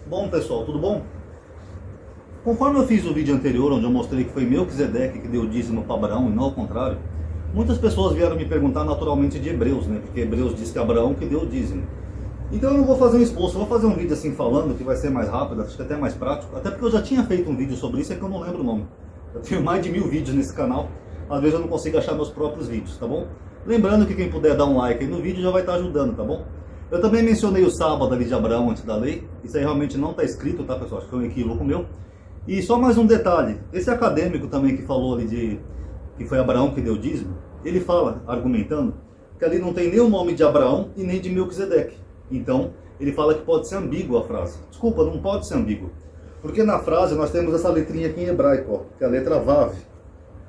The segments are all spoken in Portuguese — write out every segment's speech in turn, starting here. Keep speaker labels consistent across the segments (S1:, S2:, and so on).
S1: Bom pessoal, tudo bom? Conforme eu fiz o vídeo anterior, onde eu mostrei que foi Melquisedeque que deu o dízimo para Abraão e não ao contrário, muitas pessoas vieram me perguntar naturalmente de Hebreus, né? Porque Hebreus diz que Abraão que deu o dízimo. Então eu não vou fazer um esboço, eu vou fazer um vídeo assim falando, que vai ser mais rápido, acho que até mais prático, até porque eu já tinha feito um vídeo sobre isso, é que eu não lembro o nome. Eu tenho mais de 1000 vídeos nesse canal, às vezes eu não consigo achar meus próprios vídeos, tá bom? Lembrando que quem puder dar um like aí no vídeo já vai estar ajudando, tá bom? Eu também mencionei o sábado ali de Abraão antes da lei, isso aí realmente não está escrito, tá pessoal? Acho que foi um equívoco meu. E só mais um detalhe, esse acadêmico também que falou ali de que foi Abraão que deu o dízimo, ele fala, argumentando, que ali não tem nem o nome de Abraão e nem de Melquisedeque. Então, ele fala que pode ser ambígua a frase. Desculpa, não pode ser ambígua. Porque na frase nós temos essa letrinha aqui em hebraico, ó, que é a letra Vav.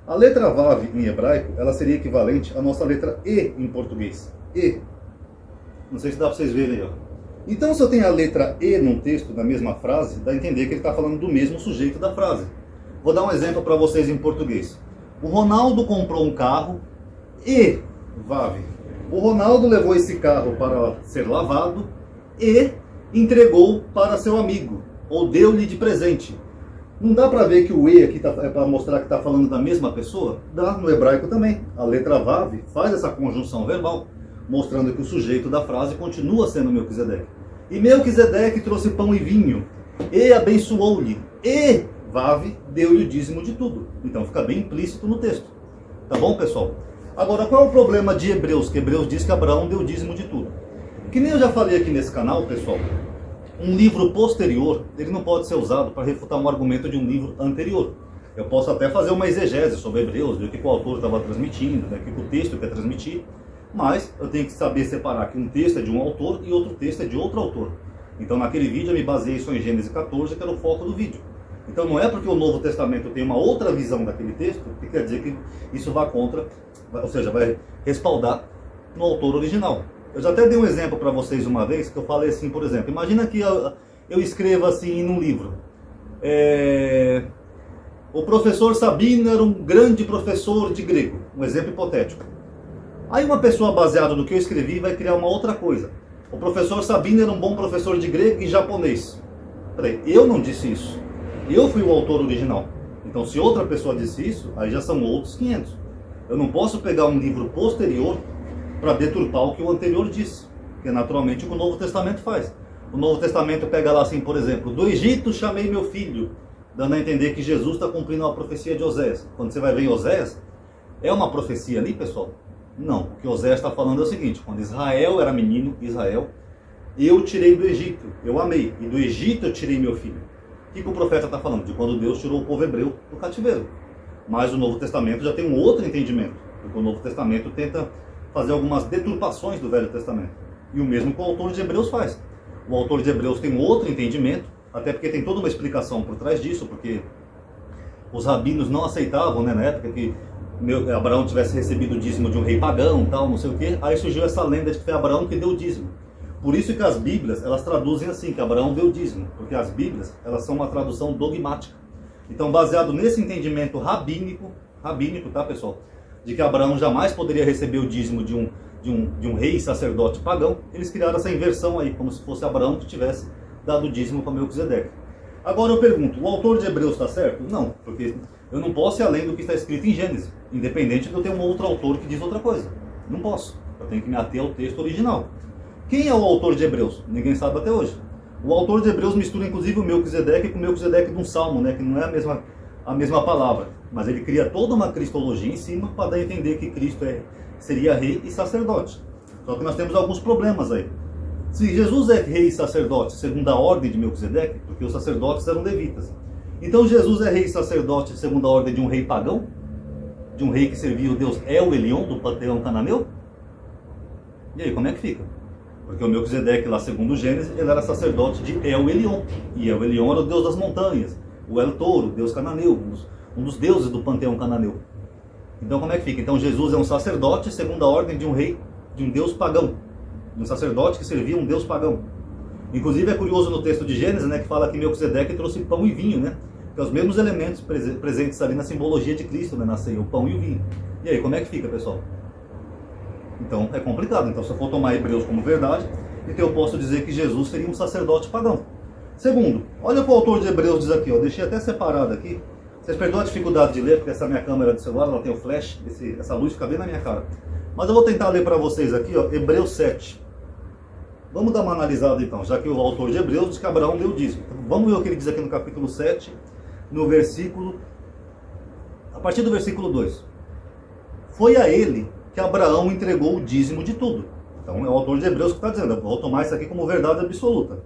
S1: A letra Vav em hebraico, ela seria equivalente à nossa letra E em português. E. Não sei se dá para vocês verem aí, ó. Então, se eu tenho a letra E num texto, na mesma frase, dá a entender que ele está falando do mesmo sujeito da frase. Vou dar um exemplo para vocês em português. O Ronaldo comprou um carro e, Vav, o Ronaldo levou esse carro para ser lavado e entregou para seu amigo, ou deu-lhe de presente. Não dá para ver que o E aqui é para mostrar que está falando da mesma pessoa? Dá, no hebraico também. A letra Vav faz essa conjunção verbal, mostrando que o sujeito da frase continua sendo Melquisedeque. E Melquisedeque trouxe pão e vinho, e abençoou-lhe, e Vav deu-lhe o dízimo de tudo. Então fica bem implícito no texto. Tá bom, pessoal? Agora, qual é o problema de Hebreus? Que Hebreus diz que Abraão deu o dízimo de tudo. Que nem eu já falei aqui nesse canal, pessoal, um livro posterior, ele não pode ser usado para refutar um argumento de um livro anterior. Eu posso até fazer uma exegese sobre Hebreus, ver o que o autor estava transmitindo, o que o texto quer transmitir, mas eu tenho que saber separar que um texto é de um autor e outro texto é de outro autor. Então naquele vídeo eu me baseei só em Gênesis 14, que era o foco do vídeo. Então não é porque o Novo Testamento tem uma outra visão daquele texto, que quer dizer que isso vá contra, ou seja, vai respaldar no autor original. Eu já até dei um exemplo para vocês uma vez, que eu falei assim, por exemplo, imagina que eu escreva assim num livro, o professor Sabino era um grande professor de grego, um exemplo hipotético. Aí uma pessoa baseada no que eu escrevi vai criar uma outra coisa. O professor Sabino era um bom professor de grego e japonês. Peraí, eu não disse isso. Eu fui o autor original. Então se outra pessoa disse isso, aí já são outros 500. Eu não posso pegar um livro posterior para deturpar o que o anterior disse. Que é naturalmente o que o Novo Testamento faz. O Novo Testamento pega lá assim, por exemplo, do Egito chamei meu filho, dando a entender que Jesus está cumprindo uma profecia de Oséias. Quando você vai ver em Oséias, é uma profecia ali, pessoal? Não, o que Oséias está falando é o seguinte, quando Israel era menino, Israel, eu tirei do Egito, eu amei, e do Egito eu tirei meu filho. O que o profeta está falando? De quando Deus tirou o povo hebreu do cativeiro. Mas o Novo Testamento já tem um outro entendimento, porque o Novo Testamento tenta fazer algumas deturpações do Velho Testamento. E o mesmo que o autor de Hebreus faz. O autor de Hebreus tem um outro entendimento, até porque tem toda uma explicação por trás disso, porque os rabinos não aceitavam, né, na época que Abraão tivesse recebido o dízimo de um rei pagão, tal, não sei o quê. Aí surgiu essa lenda de que foi Abraão que deu o dízimo. Por isso que as Bíblias, elas traduzem assim, que Abraão deu o dízimo, porque as Bíblias, elas são uma tradução dogmática. Então, baseado nesse entendimento rabínico, tá, pessoal, de que Abraão jamais poderia receber o dízimo de um rei sacerdote pagão, eles criaram essa inversão aí, como se fosse Abraão que tivesse dado o dízimo para Melquisedeque. Agora eu pergunto, o autor de Hebreus está certo? Não, porque eu não posso ir além do que está escrito em Gênesis, independente de eu ter um outro autor que diz outra coisa. Não posso, eu tenho que me ater ao texto original. Quem é o autor de Hebreus? Ninguém sabe até hoje. O autor de Hebreus mistura inclusive o Melquisedeque com o Melquisedeque de um salmo, né, que não é a mesma palavra, mas ele cria toda uma cristologia em cima para dar a entender que Cristo seria rei e sacerdote. Só que nós temos alguns problemas aí. Se Jesus é rei e sacerdote segundo a ordem de Melquisedeque, porque os sacerdotes eram levitas, então Jesus é rei e sacerdote segundo a ordem de um rei pagão? De um rei que servia o deus El Elyon do panteão cananeu? E aí, como é que fica? Porque o Melquisedeque lá, segundo Gênesis, ele era sacerdote de El Elyon. E El Elyon era o deus das montanhas. O El Toro, deus cananeu, um dos deuses do panteão cananeu. Então como é que fica? Então Jesus é um sacerdote segundo a ordem de um rei, de um deus pagão. De um sacerdote que servia um deus pagão. Inclusive é curioso no texto de Gênesis, né, que fala que Melquisedeque trouxe pão e vinho, né? Que é os mesmos elementos presentes ali na simbologia de Cristo, né, na ceia, o pão e o vinho. E aí, como é que fica, pessoal? Então é complicado. Então se eu for tomar Hebreus como verdade, então eu posso dizer que Jesus seria um sacerdote pagão. Segundo, olha o que o autor de Hebreus diz aqui, ó, deixei até separado aqui. Vocês perdoam a dificuldade de ler, porque essa minha câmera do celular, ela tem o flash, essa luz fica bem na minha cara. Mas eu vou tentar ler para vocês aqui, ó, Hebreus 7. Vamos dar uma analisada então, já que o autor de Hebreus diz que Abraão deu o dízimo. Então, vamos ver o que ele diz aqui no capítulo 7, no versículo, a partir do versículo 2. Foi a ele que Abraão entregou o dízimo de tudo. Então é o autor de Hebreus que está dizendo, eu vou tomar isso aqui como verdade absoluta.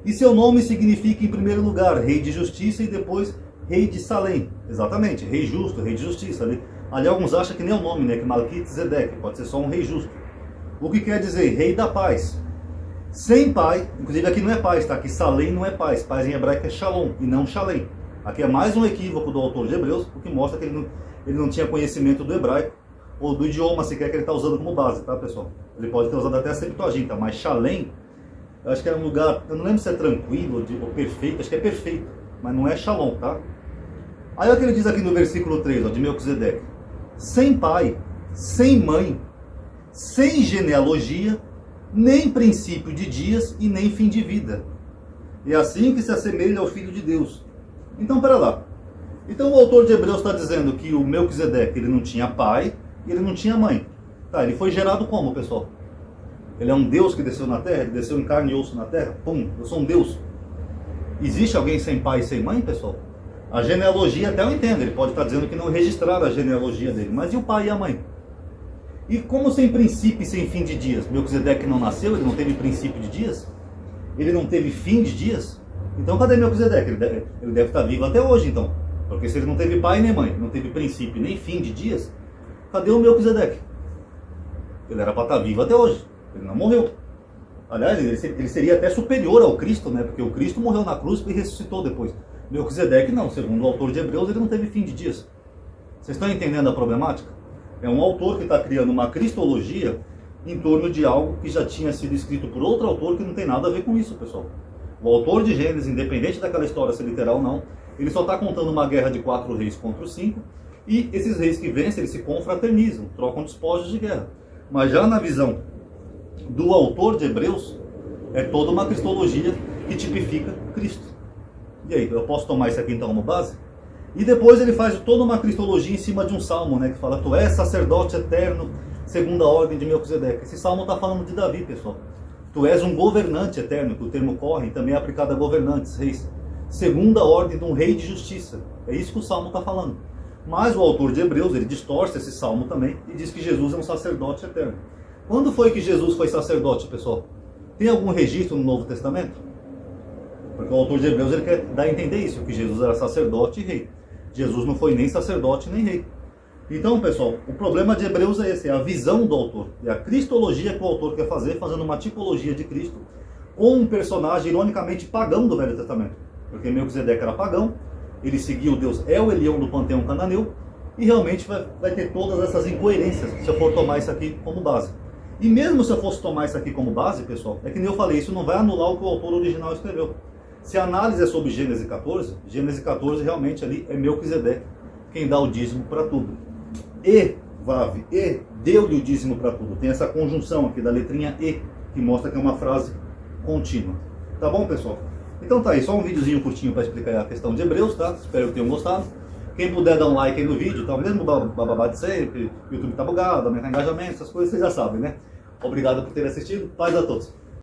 S1: E seu nome significa, em primeiro lugar, rei de justiça e depois rei de Salém. Exatamente, rei justo, rei de justiça. Ali alguns acham que nem é o nome, né? Que Melquisedeque, pode ser só um rei justo. O que quer dizer? Rei da paz. Sem pai, inclusive aqui não é paz, tá? Aqui Salém não é paz. Paz em hebraico é Shalom e não Shalem. Aqui é mais um equívoco do autor de Hebreus, o que mostra que ele não tinha conhecimento do hebraico ou do idioma sequer que ele está usando como base, tá, pessoal? Ele pode ter usado até a Septuaginta, mas Shalem, eu acho que é um lugar, eu não lembro se é tranquilo ou perfeito, acho que é perfeito, mas não é Shalom, tá? Aí olha o que ele diz aqui no versículo 3, ó, de Melquisedeque. Sem pai, sem mãe, sem genealogia, nem princípio de dias e nem fim de vida. E é assim que se assemelha ao Filho de Deus. Então, pera lá. Então o autor de Hebreus está dizendo que o Melquisedeque, ele não tinha pai e ele não tinha mãe. Tá, ele foi gerado como, pessoal? Ele é um Deus que desceu na terra, ele desceu em carne e osso na terra? Pum, eu sou um Deus. Existe alguém sem pai e sem mãe, pessoal? A genealogia até eu entendo, ele pode estar dizendo que não registraram a genealogia dele, mas e o pai e a mãe? E como sem princípio e sem fim de dias? Melquisedeque não nasceu, ele não teve princípio de dias? Ele não teve fim de dias? Então cadê Melquisedeque? Ele deve estar vivo até hoje, então. Porque se ele não teve pai nem mãe, não teve princípio nem fim de dias, cadê o Melquisedeque? Ele era para estar vivo até hoje, ele não morreu. Aliás, ele seria até superior ao Cristo, né? Porque o Cristo morreu na cruz e ressuscitou depois. Melquisedeque não, segundo o autor de Hebreus, ele não teve fim de dias. Vocês estão entendendo a problemática? É um autor que está criando uma cristologia em torno de algo que já tinha sido escrito por outro autor que não tem nada a ver com isso, pessoal. O autor de Gênesis, independente daquela história ser literal ou não, ele só está contando uma guerra de 4 reis contra os 5, e esses reis que vencem, eles se confraternizam, trocam despojos de guerra. Mas já na visão do autor de Hebreus, é toda uma cristologia que tipifica Cristo. E aí, eu posso tomar isso aqui então como base? E depois ele faz toda uma cristologia em cima de um salmo, né, que fala, tu és sacerdote eterno, segundo a ordem de Melquisedeque. Esse salmo está falando de Davi, pessoal. Tu és um governante eterno, que o termo corre também é aplicado a governantes, reis, segundo a ordem de um rei de justiça. É isso que o salmo está falando. Mas o autor de Hebreus, ele distorce esse salmo também e diz que Jesus é um sacerdote eterno. Quando foi que Jesus foi sacerdote, pessoal? Tem algum registro no Novo Testamento? Porque o autor de Hebreus ele quer dar a entender isso, que Jesus era sacerdote e rei. Jesus não foi nem sacerdote nem rei. Então, pessoal, o problema de Hebreus é esse, é a visão do autor. É a cristologia que o autor quer fazer, fazendo uma tipologia de Cristo com um personagem ironicamente pagão do Velho Testamento. Porque Melquisedeque era pagão, ele seguia o Deus El Elyon do panteão cananeu, e realmente vai ter todas essas incoerências se eu for tomar isso aqui como base. E mesmo se eu fosse tomar isso aqui como base, pessoal, é que nem eu falei, isso não vai anular o que o autor original escreveu. Se a análise é sobre Gênesis 14, Gênesis 14 realmente ali é Melquisedeque quem dá o dízimo para tudo. E, Vav, e deu-lhe o dízimo para tudo. Tem essa conjunção aqui da letrinha E, que mostra que é uma frase contínua. Tá bom, pessoal? Então tá aí, só um videozinho curtinho para explicar a questão de Hebreus, tá? Espero que tenham gostado. Quem puder dar um like aí no vídeo, tá? Mesmo bababá de sempre, o YouTube tá bugado, aumentar engajamento, essas coisas vocês já sabem, né? Obrigado por terem assistido, paz a todos.